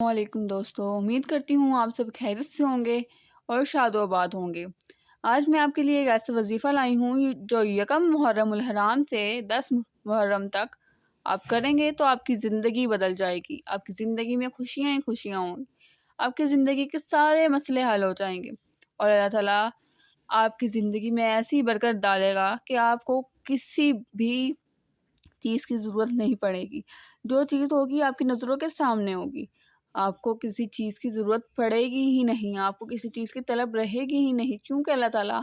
السلام علیکم دوستو، امید کرتی ہوں آپ سب خیریت سے ہوں گے اور شاد و آباد ہوں گے۔ آج میں آپ کے لیے ایک ایسا وظیفہ لائی ہوں جو یکم محرم الحرام سے 10 محرم تک آپ کریں گے تو آپ کی زندگی بدل جائے گی، آپ کی زندگی میں خوشیاں ہی خوشیاں ہوں گی، آپ کی زندگی کے سارے مسئلے حل ہو جائیں گے اور اللہ تعالیٰ آپ کی زندگی میں ایسی برکت ڈالے گا کہ آپ کو کسی بھی چیز کی ضرورت نہیں پڑے گی۔ جو چیز ہوگی آپ کی نظروں کے سامنے ہوگی، آپ کو کسی چیز کی ضرورت پڑے گی ہی نہیں، آپ کو کسی چیز کی طلب رہے گی ہی نہیں، کیونکہ اللہ تعالیٰ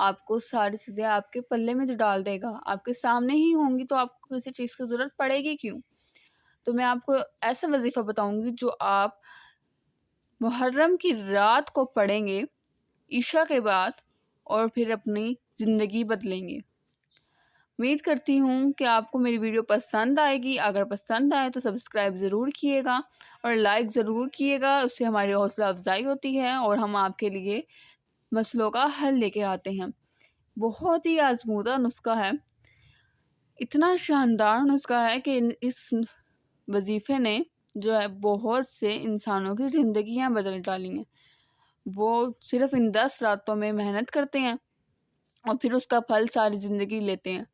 آپ کو ساری چیزیں آپ کے پلے میں جو ڈال دے گا آپ کے سامنے ہی ہوں گی، تو آپ کو کسی چیز کی ضرورت پڑے گی کیوں؟ تو میں آپ کو ایسا وظیفہ بتاؤں گی جو آپ محرم کی رات کو پڑھیں گے عشاء کے بعد اور پھر اپنی زندگی بدلیں گے۔ امید کرتی ہوں کہ آپ کو میری ویڈیو پسند آئے گی۔ اگر پسند آئے تو سبسکرائب ضرور کیے گا اور لائک ضرور کیے گا، اس سے ہماری حوصلہ افزائی ہوتی ہے اور ہم آپ کے لیے مسئلوں کا حل لے کے آتے ہیں۔ بہت ہی آزمودہ نسخہ ہے، اتنا شاندار نسخہ ہے کہ اس وظیفے نے جو ہے بہت سے انسانوں کی زندگیاں بدل ڈالی ہیں۔ وہ صرف ان 10 راتوں میں محنت کرتے ہیں اور پھر اس کا پھل ساری زندگی لیتے ہیں۔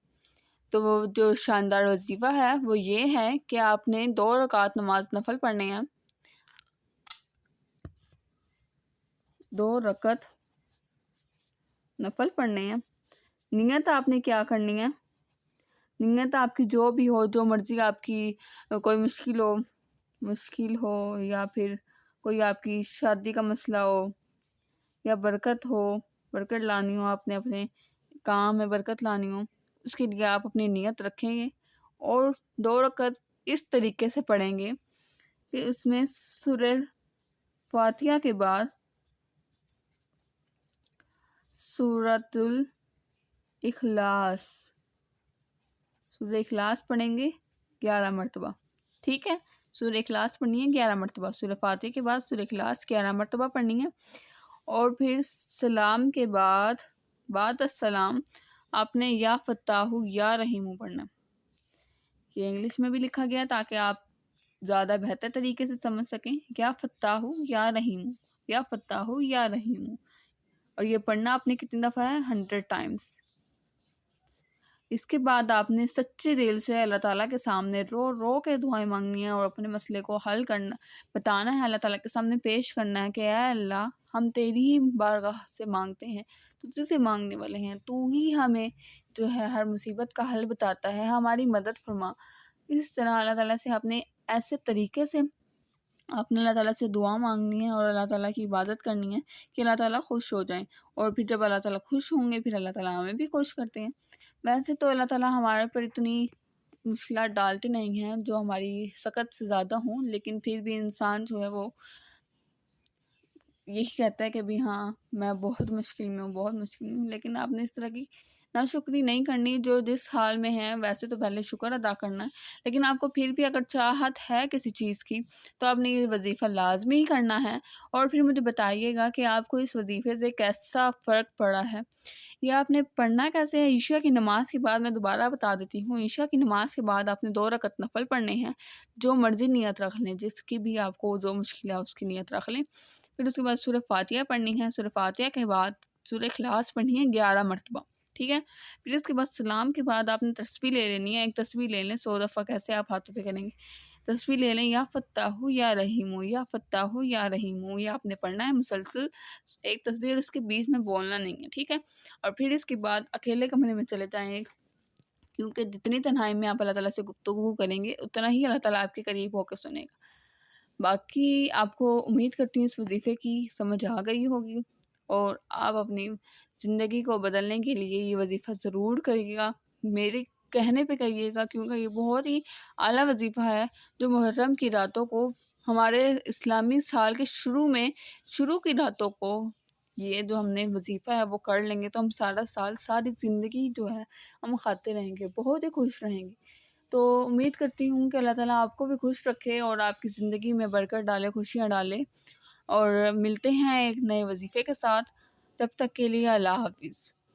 تو وہ جو شاندار وظیفہ ہے وہ یہ ہے کہ آپ نے 2 رکعت نماز نفل پڑھنے ہیں، 2 رکعت نفل پڑھنے ہیں۔ نیت آپ نے کیا کرنی ہے؟ نیت آپ کی جو بھی ہو، جو مرضی آپ کی، کوئی مشکل ہو یا پھر کوئی آپ کی شادی کا مسئلہ ہو یا برکت لانی ہو، آپ نے اپنے کام میں برکت لانی ہو، اس کے لیے آپ اپنی نیت رکھیں گے اور 2 رکعت اس طریقے سے پڑھیں گے کہ اس میں سورہ فاتحہ کے بعد سورۃ اخلاص پڑھیں گے 11 مرتبہ، ٹھیک ہے؟ سورہ اخلاص پڑھنی ہے 11 مرتبہ، سورہ فاتحہ کے بعد سورہ اخلاص 11 مرتبہ پڑھنی ہے، اور پھر سلام کے بعد السلام آپ نے یا فتاح یا رحیم پڑھنا۔ یہ انگلش میں بھی لکھا گیا تاکہ آپ زیادہ بہتر طریقے سے سمجھ سکیں، یا فتاح یا رحیم، یا فتاح یا رحیم، اور یہ پڑھنا آپ نے کتنی دفعہ ہے؟ 100 ٹائمز۔ اس کے بعد آپ نے سچے دل سے اللہ تعالیٰ کے سامنے رو رو کے دعائیں مانگنی ہیں اور اپنے مسئلے کو حل کرنا، بتانا ہے، اللہ تعالیٰ کے سامنے پیش کرنا ہے کہ اے اللہ، ہم تیری ہی بارگاہ سے مانگتے ہیں، تجھ سے مانگنے والے ہیں، تو ہی ہمیں جو ہے ہر مصیبت کا حل بتاتا ہے، ہماری مدد فرما۔ اس طرح اللہ تعالیٰ سے آپ نے ایسے طریقے سے آپ نے اللہ تعالیٰ سے دعا مانگنی ہے اور اللہ تعالیٰ کی عبادت کرنی ہے کہ اللہ تعالیٰ خوش ہو جائیں، اور پھر جب اللہ تعالیٰ خوش ہوں گے پھر اللہ تعالیٰ ہمیں بھی خوش کرتے ہیں۔ ویسے تو اللہ تعالیٰ ہمارے پر اتنی مشکلات ڈالتے نہیں ہیں جو ہماری سخت سے زیادہ ہوں، لیکن پھر بھی انسان جو ہے وہ یہی کہتا ہے کہ بھی ہاں میں بہت مشکل میں ہوں، لیکن آپ نے اس طرح کی ناشکری نہیں کرنی۔ جو جس حال میں ہے ویسے تو پہلے شکر ادا کرنا ہے، لیکن آپ کو پھر بھی اگر چاہت ہے کسی چیز کی تو آپ نے یہ وظیفہ لازمی کرنا ہے، اور پھر مجھے بتائیے گا کہ آپ کو اس وظیفے سے کیسا فرق پڑا ہے۔ یہ آپ نے پڑھنا کیسے ہے؟ عشاء کی نماز کے بعد، میں دوبارہ بتا دیتی ہوں، عشاء کی نماز کے بعد آپ نے 2 رکعت نفل پڑھنے ہیں، جو مرضی نیت رکھ لیں، جس کی بھی آپ کو جو مشکل ہے اس کی نیت رکھ لیں۔ پھر اس کے بعد سورہ فاتحہ پڑھنی ہے، سورہ فاتحہ کے بعد سورہ اخلاص پڑھنی ہے 11 مرتبہ، ٹھیک ہے؟ پھر اس کے بعد سلام کے بعد آپ نے تسبیح لے لینی ہے، ایک تسبیح لے لیں، 100 دفعہ کیسے آپ ہاتھوں پہ کریں گے، تسبیح لے لیں، یا فتاح یا رحیم، یا فتاح یا رحیم، یہ آپ نے پڑھنا ہے مسلسل ایک تسبیح، اور اس کے بیچ میں بولنا نہیں ہے، ٹھیک ہے؟ اور پھر اس کے بعد اکیلے کمرے میں چلے جائیں، کیونکہ جتنی تنہائی میں آپ اللہ تعالیٰ سے گفتگو کریں گے اتنا ہی اللہ تعالیٰ آپ کے قریب ہو کے سنے گا۔ باقی آپ کو امید کرتی ہوں اس وظیفے کی سمجھ آ گئی ہوگی، اور آپ اپنی زندگی کو بدلنے کے لیے یہ وظیفہ ضرور کریے گا، میرے کہنے پہ کریے گا، کیونکہ یہ بہت ہی اعلیٰ وظیفہ ہے جو محرم کی راتوں کو، ہمارے اسلامی سال کے شروع کی راتوں کو یہ جو ہم نے وظیفہ ہے وہ کر لیں گے تو ہم سارا سال، ساری زندگی جو ہے ہم کھاتے رہیں گے، بہت ہی خوش رہیں گے۔ تو امید کرتی ہوں کہ اللہ تعالیٰ آپ کو بھی خوش رکھے اور آپ کی زندگی میں برکت ڈالے، خوشیاں ڈالے، اور ملتے ہیں ایک نئے وظیفے کے ساتھ، تب تک کے لیے اللہ حافظ۔